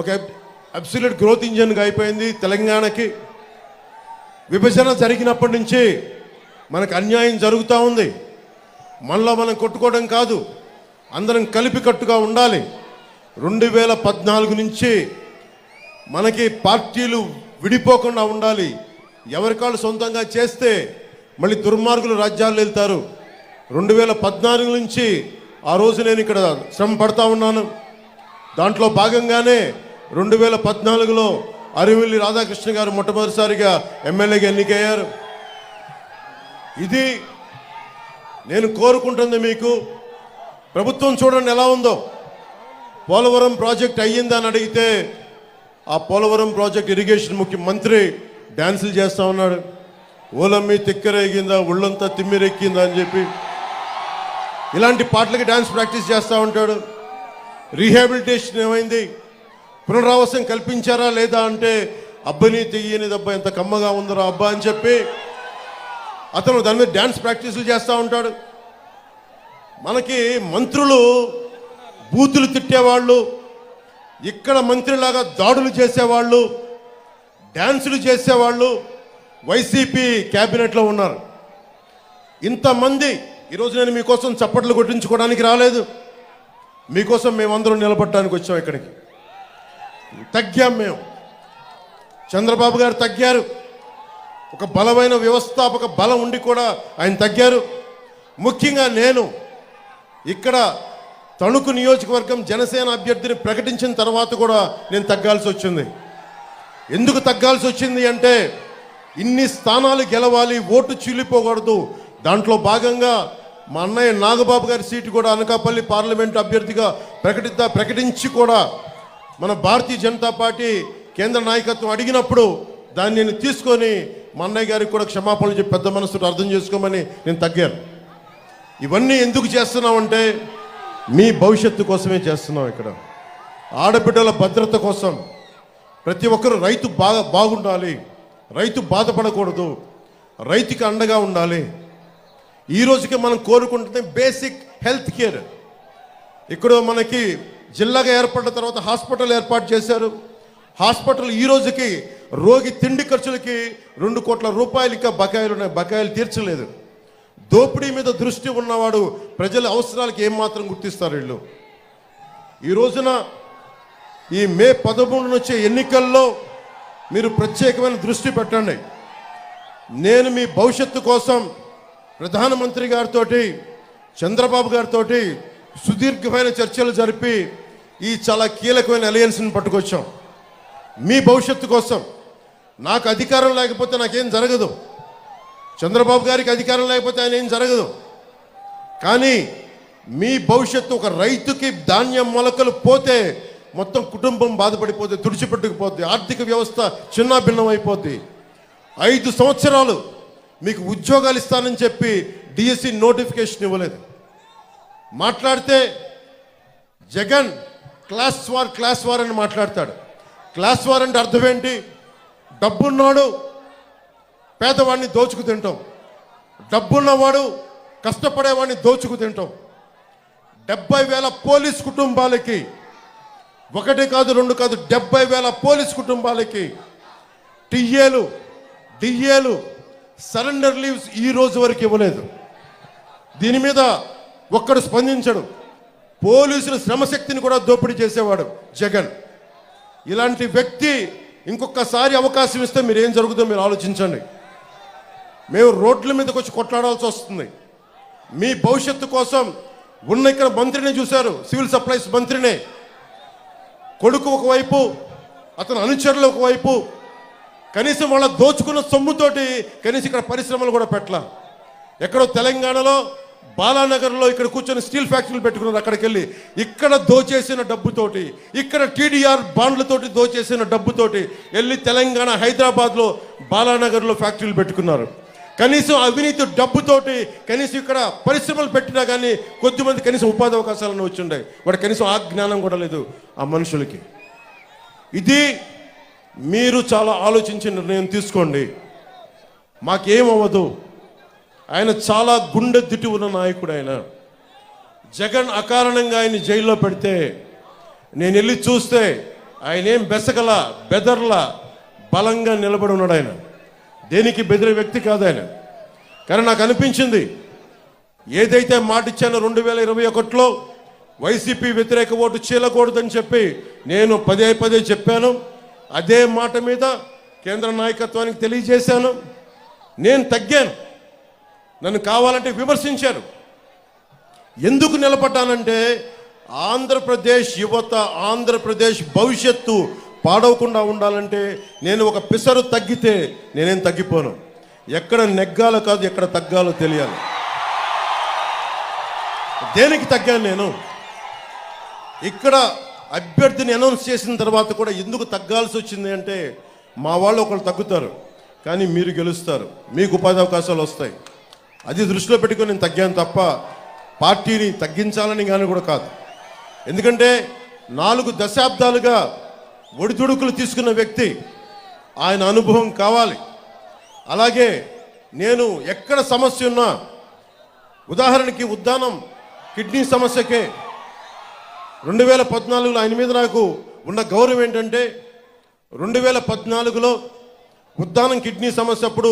ఒక absolute growth ఇంజన్గా అయిపోయింది తెలంగాణకి. విభజన జరిగినప్పటి నుంచి మనకు అన్యాయం జరుగుతూ ఉంది. మనలో మనం కొట్టుకోవడం కాదు, అందరం కలిపి కట్టుగా ఉండాలి. 2014 నుంచి మనకి పార్టీలు విడిపోకుండా ఉండాలి. ఎవరికాళ్ళు సొంతంగా చేస్తే మళ్ళీ దుర్మార్గులు రాజ్యాలు వెళ్తారు. 2014 నుంచి ఆ రోజు నేను ఇక్కడ శ్రమ పడతా ఉన్నాను. దాంట్లో భాగంగానే 2014లో అరివిల్లి రాధాకృష్ణ గారు మొట్టమొదటిసారిగా ఎమ్మెల్యేగా ఎన్నికయ్యారు. ఇది నేను కోరుకుంటుంది. మీకు ప్రభుత్వం చూడండి ఎలా ఉందో. పోలవరం ప్రాజెక్ట్ అయ్యిందని అడిగితే ఆ పోలవరం ప్రాజెక్ట్ ఇరిగేషన్ ముఖ్యమంత్రి డ్యాన్సులు చేస్తూ ఉన్నాడు. ఓలమ్మి తిక్కరేగిందా, ఒళ్ళంతా తిమ్మిరెక్కిందా అని చెప్పి ఇలాంటి పాటలకి డ్యాన్స్ ప్రాక్టీస్ చేస్తూ ఉంటాడు. రీహాబిలిటేషన్ ఏమైంది, పునరావాసం కల్పించారా లేదా అంటే అబ్బని తెయ్యని దబ్బా ఎంత కమ్మగా ఉందరా అబ్బా అని చెప్పి అతను దాని మీద డ్యాన్స్ ప్రాక్టీసులు చేస్తూ ఉంటాడు. మనకి మంత్రులు బూతులు తిట్టేవాళ్ళు, ఇక్కడ మంత్రిలాగా దాడులు చేసేవాళ్ళు, డ్యాన్సులు చేసేవాళ్ళు వైసీపీ క్యాబినెట్లో ఉన్నారు. ఇంతమంది ఈరోజు నేను మీకోసం చప్పట్లు కొట్టించుకోవడానికి రాలేదు. మీకోసం మేమందరం నిలబడడానికి వచ్చాం. ఇక్కడికి తగ్గాం మేము. చంద్రబాబు గారు తగ్గారు. ఒక బలమైన వ్యవస్థాపక బలం ఉండి కూడా ఆయన తగ్గారు. ముఖ్యంగా నేను ఇక్కడ తణుకు నియోజకవర్గం జనసేన అభ్యర్థిని ప్రకటించిన తర్వాత కూడా నేను తగ్గాల్సి వచ్చింది. ఎందుకు తగ్గాల్సి వచ్చింది అంటే ఇన్ని స్థానాలు గెలవాలి, ఓటు చీలిపోకూడదు. దాంట్లో భాగంగా మా అన్నయ్య నాగబాబు గారి సీటు కూడా అనకాపల్లి పార్లమెంట్ అభ్యర్థిగా ప్రకటించి కూడా మన భారతీయ జనతా పార్టీ కేంద్ర నాయకత్వం అడిగినప్పుడు దాన్ని నేను తీసుకొని మా అన్నయ్య గారికి కూడా క్షమాపణలు చెప్పి పెద్ద మనసుతో అర్థం చేసుకోమని నేను తగ్గాను. ఇవన్నీ ఎందుకు చేస్తున్నామంటే మీ భవిష్యత్తు కోసమే చేస్తున్నాం. ఇక్కడ ఆడబిడ్డల భద్రత కోసం ప్రతి ఒక్కరు రైతు బాగుండాలి, రైతు బాధపడకూడదు, రైతుకి అండగా ఉండాలి. ఈ రోజుకి మనం కోరుకుంటుంది బేసిక్ హెల్త్ కేర్. ఇక్కడ మనకి జిల్లాగా ఏర్పడిన తర్వాత హాస్పిటల్ ఏర్పాటు చేశారు. హాస్పిటల్ ఈ రోజుకి రోగి తిండి ఖర్చులకి 2 కోట్ల రూపాయలు ఇంకా బకాయిలు ఉన్నాయి. బకాయిలు తీర్చలేదు. దోపిడీ మీద దృష్టి ఉన్నవాడు ప్రజల అవసరాలకి ఏమాత్రం గుర్తిస్తారు వీళ్ళు. ఈ రోజున ఈ మే 13 వచ్చే ఎన్నికల్లో మీరు ప్రత్యేకమైన దృష్టి పెట్టండి. నేను మీ భవిష్యత్తు కోసం ప్రధానమంత్రి గారితో చంద్రబాబు గారితో సుదీర్ఘమైన చర్చలు జరిపి ఈ చాలా కీలకమైన అలయన్స్ని పట్టుకొచ్చాం. మీ భవిష్యత్తు కోసం. నాకు అధికారం లేకపోతే నాకేం జరగదు, చంద్రబాబు గారికి అధికారం లేకపోతే ఆయన ఏం జరగదు. కానీ మీ భవిష్యత్తు, ఒక రైతుకి ధాన్యం మొలకలు పోతే మొత్తం కుటుంబం బాధపడిపోద్ది, తుడిచిపెట్టుకుపోద్ది, ఆర్థిక వ్యవస్థ చిన్నాభిన్నం అయిపోద్ది. 5 సంవత్సరాలు మీకు ఉద్యోగాలు ఇస్తానని చెప్పి డిఎస్సి నోటిఫికేషన్ ఇవ్వలేదు. మాట్లాడితే జగన్ క్లాస్ వార్ అని మాట్లాడతాడు. క్లాస్ వార్ అంటే అర్థం ఏంటి? డబ్బున్నాడు పేదవాడిని దోచుకు తింటాం, డబ్బున్నవాడు కష్టపడేవాడిని దోచుకు తింటాం. 70,000 పోలీస్ కుటుంబాలకి, 1 కాదు 2 కాదు 70,000 పోలీస్ కుటుంబాలకి టీఏలు డిఏలు సరెండర్ లీవ్స్ ఈ రోజు వరకు ఇవ్వలేదు. దీని మీద ఒక్కడు స్పందించడు. పోలీసుల శ్రమశక్తిని కూడా దోపిడీ చేసేవాడు జగన్. ఇలాంటి వ్యక్తి ఇంకొకసారి అవకాశం ఇస్తే మీరు ఏం జరుగుతుందో మీరు ఆలోచించండి. మేము రోడ్ల మీదకి వచ్చి కొట్లాడాల్సి వస్తుంది. మీ భవిష్యత్తు కోసం ఉన్న ఇక్కడ మంత్రిని చూశారు, సివిల్ సప్లైస్ మంత్రినే. కొడుకు ఒకవైపు, అతను అనుచరులు ఒకవైపు. కనీసం వాళ్ళ దోచుకున్న సొమ్ముతోటి కనీసం ఇక్కడ పరిశ్రమలు కూడా పెట్టలా. ఎక్కడో తెలంగాణలో బాలానగర్లో ఇక్కడ కూర్చొని స్టీల్ ఫ్యాక్టరీలు పెట్టుకున్నారు. అక్కడికి వెళ్ళి ఇక్కడ దోచేసిన డబ్బుతోటి, ఇక్కడ టీడీఆర్ బాండ్లతోటి దోచేసిన డబ్బుతోటి వెళ్ళి తెలంగాణ హైదరాబాద్లో బాలానగర్లో ఫ్యాక్టరీలు పెట్టుకున్నారు. కనీసం అవినీతి డబ్బుతోటి కనీసం ఇక్కడ పరిశ్రమలు పెట్టినా కానీ కొద్దిమంది కనీసం ఉపాధి అవకాశాలను వచ్చిండే. వాడు కనీసం ఆ జ్ఞానం కూడా లేదు ఆ మనుషులకి. ఇది మీరు చాలా ఆలోచించి నిర్ణయం తీసుకోండి. మాకేమవ్వదు. ఆయన చాలా గుండె దిట్టి ఉన్న నాయకుడు. ఆయన జగన్ అకారణంగా ఆయన జైల్లో పెడితే నేను వెళ్ళి చూస్తే ఆయన ఏం బెసగల బెదర్ల బలంగా నిలబడి ఉన్నాడు. ఆయన దేనికి బెదిరే వ్యక్తి కాదు ఆయన. కానీ నాకు అనిపించింది, ఏదైతే మాట ఇచ్చానో 2021లో వైసీపీ వ్యతిరేక ఓటు చీలకూడదని చెప్పి నేను పదే పదే చెప్పాను. అదే మాట మీద కేంద్ర నాయకత్వానికి తెలియజేశాను. నేను తగ్గాను. నన్ను కావాలంటే విమర్శించారు. ఎందుకు నిలబడ్డానంటే ఆంధ్రప్రదేశ్ యువత, ఆంధ్రప్రదేశ్ భవిష్యత్తు పాడవకుండా ఉండాలంటే నేను ఒక పిసరు తగ్గితే నేనేం తగ్గిపోను. ఎక్కడ నెగ్గాలో కాదు, ఎక్కడ తగ్గాలో తెలియాలి. దేనికి తగ్గాను నేను? ఇక్కడ అభ్యర్థిని అనౌన్స్ చేసిన తర్వాత కూడా ఎందుకు తగ్గాల్సి వచ్చింది అంటే, మా వాళ్ళు ఒకళ్ళు తగ్గుతారు కానీ మీరు గెలుస్తారు, మీకు ఉపాధి అవకాశాలు వస్తాయి. అది దృష్టిలో పెట్టుకొని నేను తగ్గాను తప్ప పార్టీని తగ్గించాలని కానీ కూడా కాదు. ఎందుకంటే 4 దశాబ్దాలుగా ఒడిదుడుకులు తీసుకున్న వ్యక్తి, ఆయన అనుభవం కావాలి. అలాగే నేను ఎక్కడ సమస్య ఉన్నా, ఉదాహరణకి ఉద్దానం కిడ్నీ సమస్యకే 2014లో ఆయన మీద నాకు ఉన్న గౌరవం ఏంటంటే 2014లో ఉద్దానం కిడ్నీ సమస్య అప్పుడు